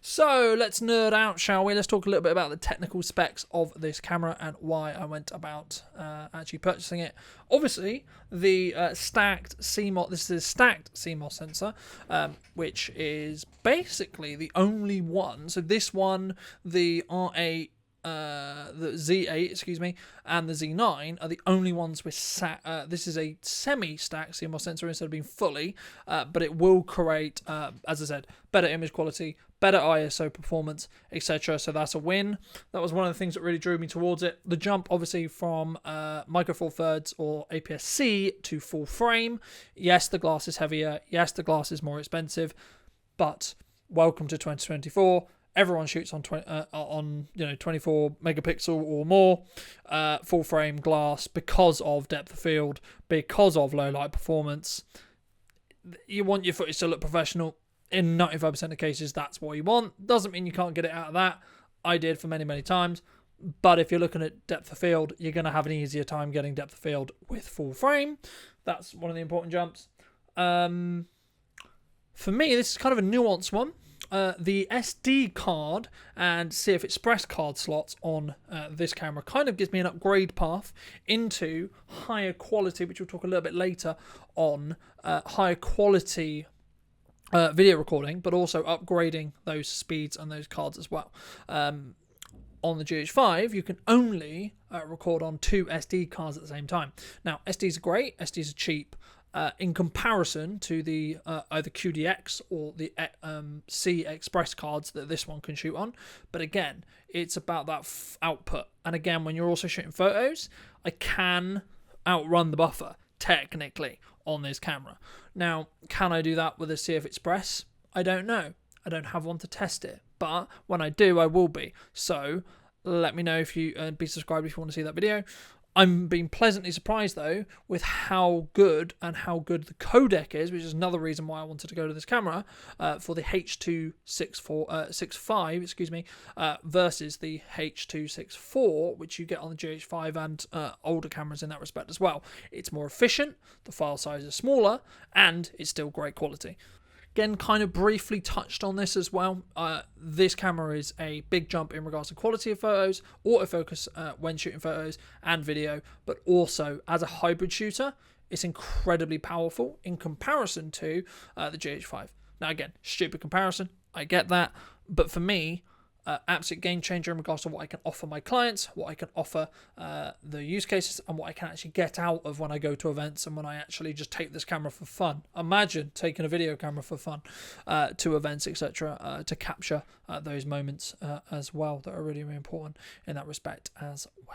So let's nerd out, shall we? Let's talk a little bit about the technical specs of this camera and why I went about actually purchasing it. Obviously, the stacked CMOS, this is a stacked CMOS sensor, which is basically the only one. So this one, the R8, the Z8, excuse me, and the Z9 are the only ones with this is a semi-stacked CMOS sensor instead of being fully, but it will create, as I said, better image quality, better ISO performance, etc. So that's a win. That was one of the things that really drew me towards it. The jump, obviously, from micro four thirds or APS-C to full frame. Yes, the glass is heavier. Yes, the glass is more expensive, but welcome to 2024. Everyone shoots on 24 megapixel or more full frame glass because of depth of field, because of low light performance. You want your footage to look professional. In 95% of cases, that's what you want. Doesn't mean you can't get it out of that. I did for many, many times. But if you're looking at depth of field, you're going to have an easier time getting depth of field with full frame. That's one of the important jumps. For me, this is kind of a nuanced one. The SD card and CF Express card slots on this camera kind of gives me an upgrade path into higher quality, which we'll talk a little bit later on, higher quality video recording, but also upgrading those speeds and those cards as well. On the GH5, you can only record on 2 SD cards at the same time. Now, SDs are great, SDs are cheap. In comparison to the either QDX or the C Express cards that this one can shoot on. But again, it's about that output. And again, when you're also shooting photos, I can outrun the buffer, technically, on this camera. Now, can I do that with a CF Express? I don't know. I don't have one to test it. But when I do, I will be. So let me know if you be subscribed if you want to see that video. I'm being pleasantly surprised, though, with how good the codec is, which is another reason why I wanted to go to this camera for the H.265, excuse me, versus the H.264, which you get on the GH5 and older cameras in that respect as well. It's more efficient, the file size is smaller, and it's still great quality. Again, kind of briefly touched on this as well. This camera is a big jump in regards to quality of photos, autofocus when shooting photos and video, but also as a hybrid shooter, it's incredibly powerful in comparison to the GH5. Now again, stupid comparison, I get that, but for me, absolute game changer in regards to what I can offer my clients, what I can offer the use cases, and what I can actually get out of when I go to events and when I actually just take this camera for fun. Imagine taking a video camera for fun to events, etc., to capture those moments as well that are really, really important in that respect as well.